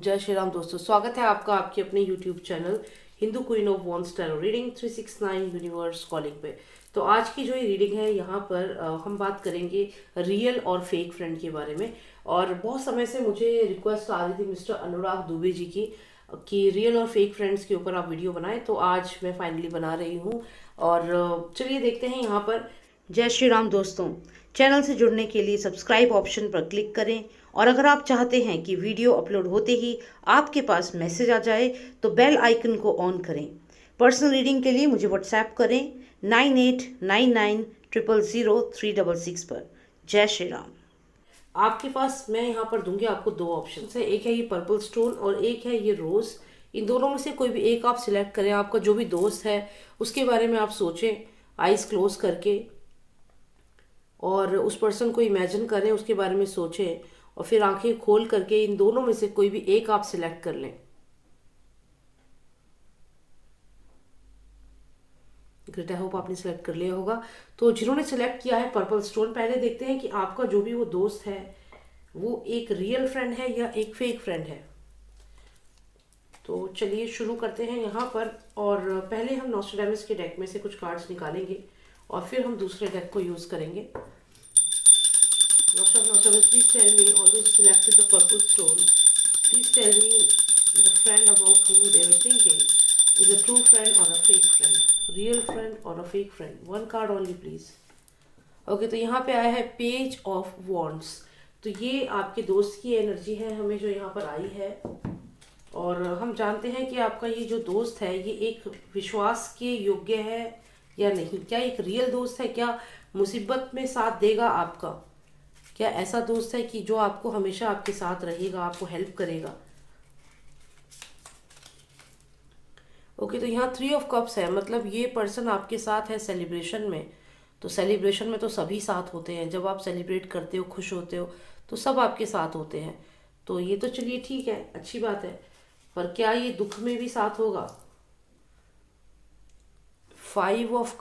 जय श्री राम दोस्तों, स्वागत है आपका आपके अपने YouTube channel Hindu queen of wands tarot reading 369 universe calling पे। तो आज की जो ये रीडिंग है यहाँ पर हम बात करेंगे रियल और फेक फ्रेंड के बारे में। और बहुत समय से मुझे रिक्वेस्ट आ रही थी मिस्टर अनुराग दुबे जी की कि रियल और फेक फ्रेंड्स के ऊपर आप वीडियो बनाएं, तो आज मैं फाइनली बना रही हूँ। और चलिए देखते हैं यहाँ पर। जय श्री राम दोस्तों, चैनल से जुड़ने के लिए सब्सक्राइब ऑप्शन पर क्लिक करें और अगर आप चाहते हैं कि वीडियो अपलोड होते ही आपके पास मैसेज आ जाए तो बेल आइकन को ऑन करें। पर्सनल रीडिंग के लिए मुझे व्हाट्सएप करें 9899000366 पर। जय श्री राम। आपके पास मैं यहाँ पर दूंगी आपको दो ऑप्शन है, एक है ये पर्पल स्टोन और एक है ये रोज। इन दोनों में से कोई भी एक आप सिलेक्ट करें। आपका जो भी दोस्त है उसके बारे में आप सोचें आईज क्लोज करके, और उस पर्सन को इमेजिन करें, उसके बारे में सोचें और फिर आंखें खोल करके इन दोनों में से कोई भी एक आप सिलेक्ट कर लें। ग्रेट, आई होप आपने सिलेक्ट कर लिया होगा। तो जिन्होंने सिलेक्ट किया है पर्पल स्टोन, पहले देखते हैं कि आपका जो भी वो दोस्त है वो एक रियल फ्रेंड है या एक फेक फ्रेंड है। तो चलिए शुरू करते हैं यहाँ पर। और पहले हम नॉस्ट्रेडेमस के डेक में से कुछ कार्ड्स निकालेंगे और फिर हम दूसरे डेक को यूज करेंगे। Nostradamus, please tell me, although you selected the purple stone, please tell me the friend about whom they were thinking is a true friend or a fake friend, real friend or a fake friend. One card only, please. Okay, तो यहाँ पे आया है page of wands. तो ये आपके दोस्त की एनर्जी है हमें जो यहाँ पर आई है। और हम जानते हैं कि आपका ये जो दोस्त है ये एक विश्वास के योग्य है या नहीं। क्या एक रियल दोस्त है? क्या मुसीबत में साथ देगा आपका? क्या ऐसा दोस्त है कि जो आपको हमेशा आपके साथ रहेगा, आपको हेल्प करेगा? ओके, तो यहाँ 3 ऑफ कप्स है, मतलब ये पर्सन आपके साथ है सेलिब्रेशन में। तो सेलिब्रेशन में तो सभी साथ होते हैं, जब आप सेलिब्रेट करते हो, खुश होते हो तो सब आपके साथ होते हैं। तो ये तो चलिए ठीक है, अच्छी बात है। पर क्या ये दुख में भी साथ होगा? 5 ऑफ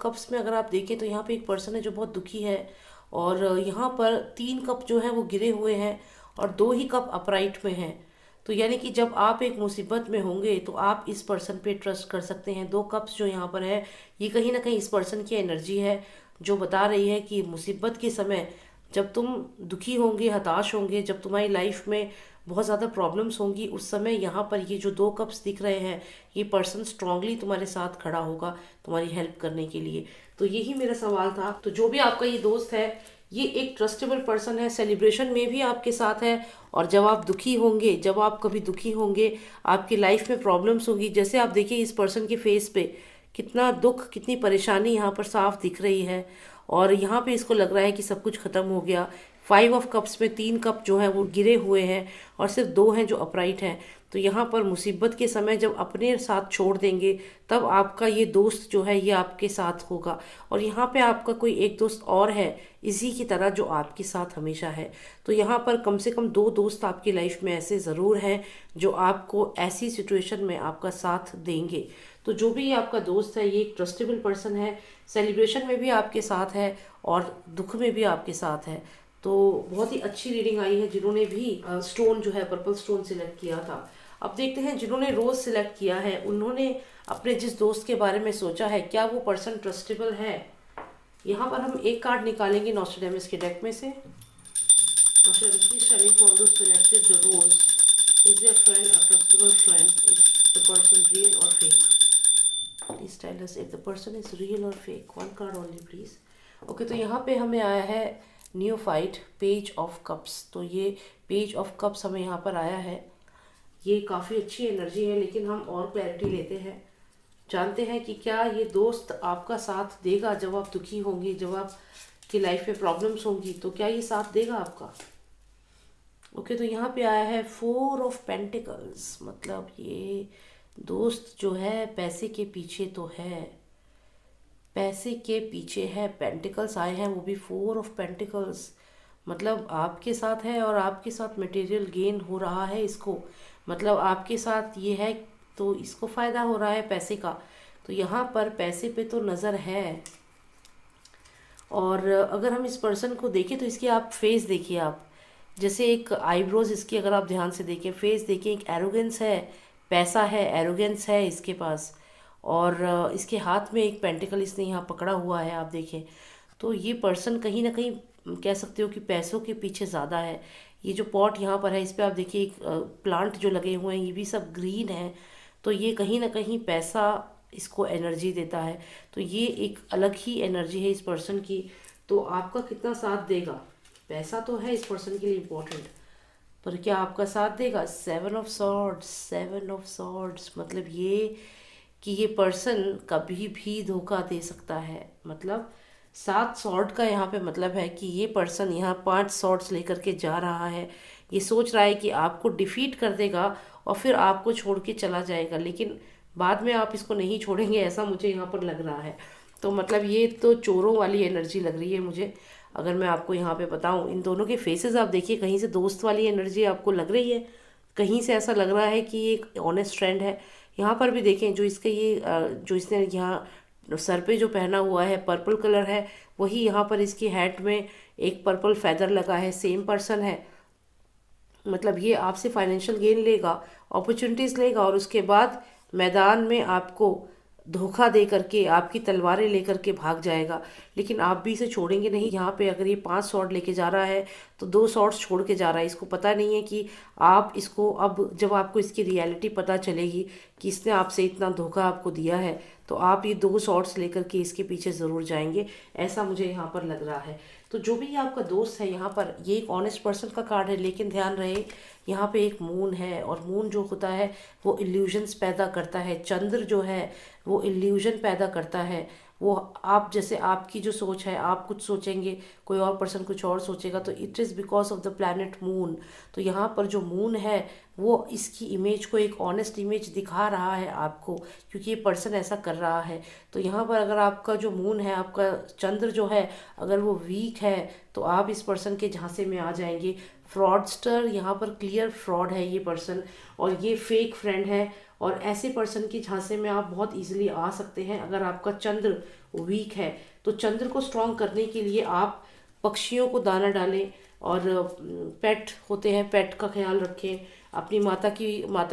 कप्स में अगर आप देखें तो यहाँ पे एक पर्सन है जो बहुत दुखी है और यहाँ पर 3 कप जो है वो गिरे हुए हैं और 2 ही कप अपराइट में हैं। तो यानी कि जब आप एक मुसीबत में होंगे तो आप इस पर्सन पे ट्रस्ट कर सकते हैं। 2 कप्स जो यहाँ पर है ये कहीं ना कहीं इस पर्सन की एनर्जी है जो बता रही है कि मुसीबत के समय जब तुम दुखी होंगे, हताश होंगे, जब तुम्हारी लाइफ में बहुत ज़्यादा प्रॉब्लम्स होंगी, उस समय यहाँ पर ये जो 2 कप्स दिख रहे हैं ये पर्सन स्ट्रांगली तुम्हारे साथ खड़ा होगा तुम्हारी हेल्प करने के लिए। तो यही मेरा सवाल था। तो जो भी आपका ये दोस्त है ये एक ट्रस्टेबल पर्सन है, सेलिब्रेशन में भी आपके साथ है और जब आप दुखी होंगे, जब आप कभी दुखी होंगे, आपकी लाइफ में प्रॉब्लम्स होगी, जैसे आप देखिए इस पर्सन के फेस पे कितना दुख, कितनी परेशानी यहाँ पर साफ दिख रही है और यहाँ पे इसको लग रहा है कि सब कुछ खत्म हो गया। 5 ऑफ कप्स में 3 कप जो है वो गिरे हुए हैं और सिर्फ 2 हैं जो अपराइट हैं। तो यहाँ पर मुसीबत के समय जब अपने साथ छोड़ देंगे तब आपका ये दोस्त जो है ये आपके साथ होगा। और यहाँ पे आपका कोई एक दोस्त और है इसी की तरह जो आपके साथ हमेशा है। तो यहाँ पर कम से कम 2 दोस्त आपकी लाइफ में ऐसे ज़रूर हैं जो आपको ऐसी सिचुएशन में आपका साथ देंगे। तो जो भी आपका दोस्त है ये एक ट्रस्टेबल पर्सन है, सेलिब्रेशन में भी आपके साथ है और दुख में भी आपके साथ है। तो बहुत ही अच्छी रीडिंग आई है जिन्होंने भी स्टोन जो है पर्पल स्टोन सिलेक्ट किया था। अब देखते हैं जिन्होंने रोज सिलेक्ट किया है उन्होंने अपने जिस दोस्त के बारे में सोचा है, क्या वो पर्सन ट्रस्टेबल है? यहाँ पर हम एक कार्ड निकालेंगे नॉस्ट्रेडेमस के डेक में से। Nostradamus, please tell me for those selected the rose, is there friend a trustable friend, is the person real और fake? Please tell us if the person is real और fake. 1 card only please. Okay, तो यहाँ पे हमें आया है न्यूफाइट, page of cups. तो ये पेज ऑफ कप्स हमें यहाँ पर आया है। ये काफ़ी अच्छी एनर्जी है, लेकिन हम और क्लैरिटी लेते हैं, जानते हैं कि क्या ये दोस्त आपका साथ देगा जब आप दुखी होंगी, जब आपकी लाइफ में प्रॉब्लम्स होंगी, तो क्या ये साथ देगा आपका? ओके, तो यहाँ पे आया है 4 ऑफ पेंटिकल्स, मतलब ये दोस्त जो है पैसे के पीछे तो है, पैसे के पीछे है। पेंटिकल्स आए हैं वो भी 4 ऑफ पेंटिकल्स, मतलब आपके साथ है और आपके साथ मटेरियल गेन हो रहा है इसको, मतलब आपके साथ ये है तो इसको फ़ायदा हो रहा है पैसे का। तो यहाँ पर पैसे पे तो नज़र है। और अगर हम इस पर्सन को देखें तो इसकी आप फेस देखिए, आप जैसे एक आईब्रोज इसकी अगर आप ध्यान से देखें, फेस देखें, एक एरोगेंस है, पैसा है, एरोगेंस है इसके पास। और इसके हाथ में एक पेंटिकल इसने यहाँ पकड़ा हुआ है, आप देखें। तो ये पर्सन कहीं ना कहीं कह सकते हो कि पैसों के पीछे ज़्यादा है। ये जो पॉट यहाँ पर है इस पे आप देखिए, एक प्लांट जो लगे हुए हैं ये भी सब ग्रीन है। तो ये कहीं ना कहीं पैसा इसको एनर्जी देता है। तो ये एक अलग ही एनर्जी है इस पर्सन की। तो आपका कितना साथ देगा? पैसा तो है इस पर्सन के लिए इम्पोर्टेंट, पर क्या आपका साथ देगा? 7 ऑफ सॉर्ड्स, 7 ऑफ सॉर्ड्स मतलब ये कि ये पर्सन कभी भी धोखा दे सकता है। मतलब 7 सॉर्ड का यहाँ पे मतलब है कि ये पर्सन यहाँ 5 सॉर्ड्स लेकर के जा रहा है। ये सोच रहा है कि आपको डिफीट कर देगा और फिर आपको छोड़ के चला जाएगा, लेकिन बाद में आप इसको नहीं छोड़ेंगे, ऐसा मुझे यहाँ पर लग रहा है। तो मतलब ये तो चोरों वाली एनर्जी लग रही है मुझे। अगर मैं आपको यहाँ पे बताऊँ, इन दोनों के फेसेस आप देखिए, कहीं से दोस्त वाली एनर्जी आपको लग रही है, कहीं से ऐसा लग रहा है कि ये एक ऑनेस्ट फ्रेंड है। यहाँ पर भी देखें, जो इसका ये जो इसने यहाँ सर पे जो पहना हुआ है पर्पल कलर है, वही यहाँ पर इसकी हैट में एक पर्पल फेदर लगा है, सेम पर्सन है। मतलब ये आपसे फाइनेंशियल गेन लेगा, अपॉर्चुनिटीज़ लेगा, और उसके बाद मैदान में आपको धोखा दे करके आपकी तलवारें लेकर के भाग जाएगा। लेकिन आप भी इसे छोड़ेंगे नहीं। यहाँ पे अगर ये 5 शॉट लेके जा रहा है तो 2 शॉट्स छोड़ के जा रहा है। इसको पता नहीं है कि आप इसको, अब जब आपको इसकी रियलिटी पता चलेगी कि इसने आपसे इतना धोखा आपको दिया है, तो आप ये 2 शॉट्स लेकर के इसके पीछे ज़रूर जाएंगे, ऐसा मुझे यहाँ पर लग रहा है। तो जो भी आपका दोस्त है, यहाँ पर ये एक ऑनेस्ट पर्सन का कार्ड है, लेकिन ध्यान रहे यहाँ पे एक मून है, और मून जो होता है वो इल्यूजन्स पैदा करता है। चंद्र जो है वो इल्यूजन पैदा करता है। वो आप जैसे आपकी जो सोच है, आप कुछ सोचेंगे, कोई और पर्सन कुछ और सोचेगा, तो it is because of the planet moon. तो यहाँ पर जो मून है वो इसकी इमेज को एक ऑनेस्ट इमेज दिखा रहा है आपको, क्योंकि ये पर्सन ऐसा कर रहा है। तो यहाँ पर अगर आपका जो मून है, आपका चंद्र जो है, अगर वो वीक है तो आप इस पर्सन के झांसे में आ जाएंगे। फ्रॉडस्टर, यहाँ पर क्लियर फ्रॉड है ये पर्सन, और ये फेक फ्रेंड है। और ऐसे पर्सन के झांसे में आप बहुत इजीली आ सकते हैं अगर आपका चंद्र वीक है। तो चंद्र को स्ट्रॉन्ग करने के लिए आप पक्षियों को दाना डालें, और पेट होते हैं, पेट का ख्याल रखें, अपनी माता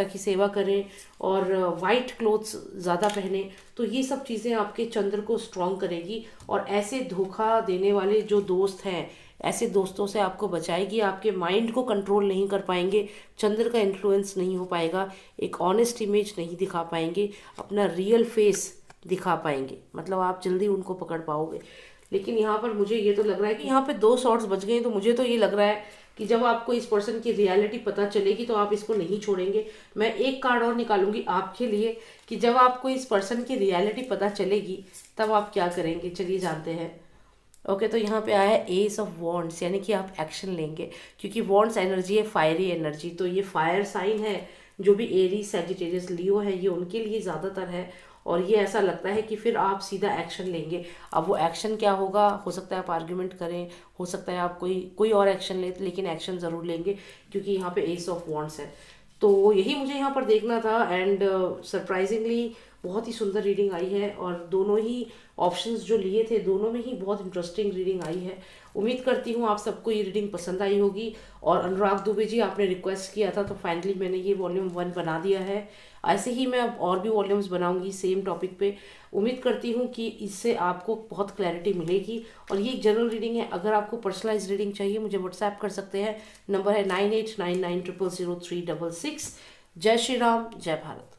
की सेवा करें, और वाइट क्लोथ्स ज़्यादा पहने। तो ये सब चीज़ें आपके चंद्र को स्ट्रॉन्ग करेगी, और ऐसे धोखा देने वाले जो दोस्त हैं, ऐसे दोस्तों से आपको बचाएगी। आपके माइंड को कंट्रोल नहीं कर पाएंगे, चंद्र का इन्फ्लुएंस नहीं हो पाएगा, एक ऑनेस्ट इमेज नहीं दिखा पाएंगे, अपना रियल फेस दिखा पाएंगे, मतलब आप जल्दी उनको पकड़ पाओगे। लेकिन यहाँ पर मुझे ये तो लग रहा है कि यहाँ पे 2 शॉट्स बच गए, तो मुझे तो ये लग रहा है कि जब आपको इस पर्सन की रियलिटी पता चलेगी तो आप इसको नहीं छोड़ेंगे। मैं एक कार्ड और निकालूंगी आपके लिए कि जब आपको इस पर्सन की रियलिटी पता चलेगी तब आप क्या करेंगे। चलिए जानते हैं। ओके, तो यहाँ पे आया है एस ऑफ वॉन्ड्स, यानी कि आप एक्शन लेंगे, क्योंकि वॉन्ड्स एनर्जी है फायरी एनर्जी। तो ये फायर साइन है, जो भी एरीज, सैजिटेरियस, लियो है, ये उनके लिए ज़्यादातर है। और ये ऐसा लगता है कि फिर आप सीधा एक्शन लेंगे। अब वो एक्शन क्या होगा, हो सकता है आप आर्ग्यूमेंट करें, हो सकता है आप कोई और एक्शन लें, लेकिन एक्शन ज़रूर लेंगे, क्योंकि यहाँ पे एस ऑफ वॉन्ड्स है। तो यही मुझे यहाँ पर देखना था, एंड सरप्राइजिंगली बहुत ही सुंदर रीडिंग आई है, और दोनों ही ऑप्शंस जो लिए थे, दोनों में ही बहुत इंटरेस्टिंग रीडिंग आई है। उम्मीद करती हूँ आप सबको ये रीडिंग पसंद आई होगी। और अनुराग दुबे जी, आपने रिक्वेस्ट किया था, तो फाइनली मैंने ये वॉल्यूम 1 बना दिया है। ऐसे ही मैं अब और भी वॉल्यूम्स बनाऊंगी सेम टॉपिक पे। उम्मीद करती हूँ कि इससे आपको बहुत क्लैरिटी मिलेगी। और ये एक जनरल रीडिंग है, अगर आपको पर्सनलाइज रीडिंग चाहिए मुझे व्हाट्सएप कर सकते हैं, नंबर है 9899000366। जय श्री राम, जय भारत।